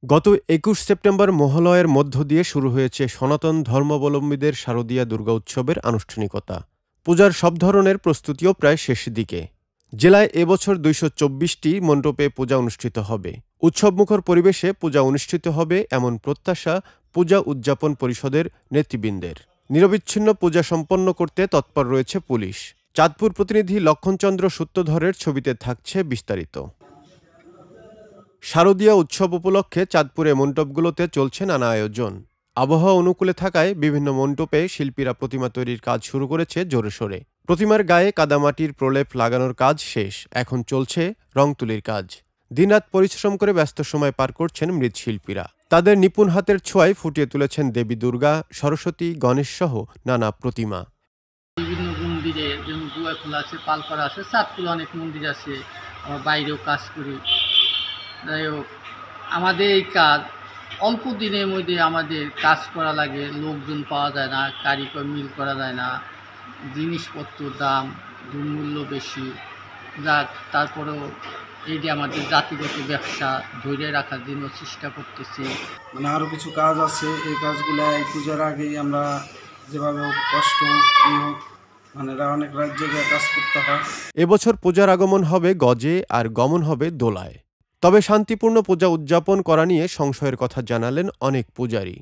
গত ২১ সেপ্টেম্বর মহালয়ার মধ্য দিয়ে শুরু হয়েছে সনাতন ধর্মাবলম্বীদের শারদীয়া দুর্গা উৎসবের আনুষ্ঠানিকতা। পূজার সব ধরনের প্রস্তুতিও প্রায় শেষ দিকে। জেলায় এবছর ২২৪টি মণ্ডপে পূজা অনুষ্ঠিত হবে। উৎসবমুখর পরিবেশে পূজা অনুষ্ঠিত হবে এমন প্রত্যাশা পূজা উদযাপন পরিষদের নেতৃবৃন্দের। নিরবিচ্ছিন্ন পূজা সম্পন্ন করতে তৎপর রয়েছে পুলিশ। চাঁদপুর প্রতিনিধি লক্ষণচন্দ্র সূত্রধরের ছবিতে থাকছে বিস্তারিত। শারদীয়া উৎসব উপলক্ষে চাঁদপুরে মণ্ডপগুলোতে চলছে নানা আয়োজন। আবহাওয়া অনুকূলে থাকায় বিভিন্ন মণ্ডপে শিল্পীরা প্রতিমা তৈরির কাজ শুরু করেছে জোরেশোরে। প্রতিমার গায়ে কাদামাটির প্রলেপ লাগানোর কাজ শেষ, এখন চলছে রং তুলির কাজ। দিনরাত পরিশ্রম করে ব্যস্ত সময় পার করছেন মৃৎশিল্পীরা। তাদের নিপুণ হাতের ছোঁয়ায় ফুটিয়ে তুলেছেন দেবী দুর্গা, সরস্বতী, গণেশ সহ নানা প্রতিমা। বিভিন্ন মন্দিরে যেমন গুয়াখোলা আছে, পালপাড়া আছে, চাঁদপুরে অনেক মন্দির আছে, আমরা বাইরেও কাজ করি। যাই হোক, আমাদের এই কাজ অল্প দিনের মধ্যে আমাদের কাজ করা লাগে, লোকজন পাওয়া যায় না, কারিগর মিল করা যায় না, জিনিসপত্রের দাম দুর্মূল্য বেশি। যাক, তারপরেও এই যে আমাদের জাতিগত ব্যবসা ধরে রাখার জন্য চেষ্টা করতেছি। মানে আরও কিছু কাজ আছে, এই কাজগুলো এই পূজার আগেই আমরা যেভাবে কষ্ট হোক মানে অনেক রাজ্যে কাজ করতে হয়। এবছর পূজার আগমন হবে গজে আর গমন হবে দোলায়। তবে শান্তিপূর্ণ পূজা উদযাপন করা নিয়ে সংশয়ের কথা জানালেন অনেক পূজারী।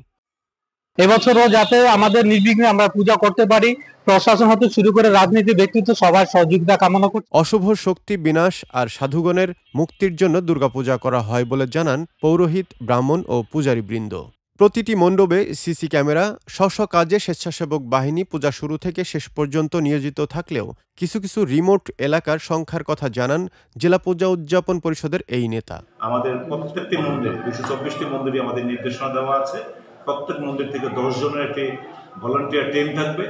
এবছরও যাতে আমাদের নির্বিঘ্নে আমরা পূজা করতে পারি, প্রশাসন হতে শুরু করে রাজনীতি ব্যক্তিত্ব সবার সহযোগিতা কামনা করছি। অশুভ শক্তি বিনাশ আর সাধুগণের মুক্তির জন্য দুর্গাপূজা করা হয় বলে জানান পৌরোহিত, ব্রাহ্মণ ও পূজারীবৃন্দ। প্রতিটি মণ্ডপে সিসি ক্যামেরা, স্ব কাজে স্বেচ্ছাসেবক বাহিনী পূজা শুরু থেকে শেষ পর্যন্ত নিয়োজিত থাকলেও কিছু কিছু রিমোট এলাকার সংখ্যার কথা জানান জেলা পূজা উদযাপন পরিষদের এই নেতা। আমাদের প্রত্যেকটি মন্দির ২২৪টি মন্দিরে আমাদের নির্দেশনা দেওয়া আছে। প্রত্যেক মন্দির থেকে ১০ জনের একটি ভলান্টিয়ার টিম থাকবে।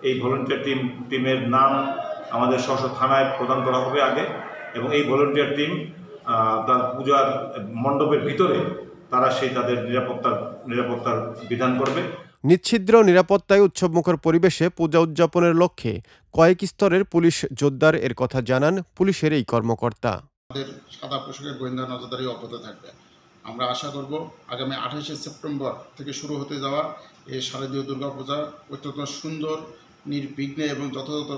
এই ভলান্টিয়ার টিমের নাম আমাদের স্ব থানায় প্রদান করা হবে আগে, এবং এই ভলান্টিয়ার টিম তার পূজার মণ্ডপের ভিতরে তারা তাদের নিরাপত্তার বিধান করবে। নিচ্ছিদ্র নিরাপত্তায় উৎসবমুখর পরিবেশে পূজা উদযাপনের লক্ষ্যে কয়েক স্তরের পুলিশ জোরদার এর কথা জানান পুলিশের এই কর্মকর্তা। আমাদের সাদা পোশাকের গোয়েন্দা নজরদারি অব্যাহত থাকবে। আমরা আশা করব আগামী ২৮শে সেপ্টেম্বর থেকে শুরু হতে যাওয়া এই শারদীয় দুর্গাপূজা অত্যন্ত সুন্দর, নির্বিঘ্নে এবং যথাযথ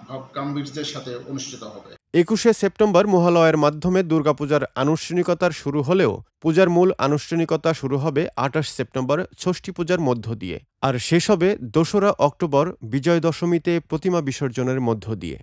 ভাব গাম্ভীর্যের সাথে অনুষ্ঠিত হবে। ২১শে সেপ্টেম্বর মহালয়ার মাধ্যমে দুর্গাপূজার আনুষ্ঠানিকতার শুরু হলেও পূজার মূল আনুষ্ঠানিকতা শুরু হবে ২৮ সেপ্টেম্বর ষষ্ঠী পূজার মধ্য দিয়ে, আর শেষ হবে ২রা অক্টোবর বিজয় দশমীতে প্রতিমা বিসর্জনের মধ্য দিয়ে।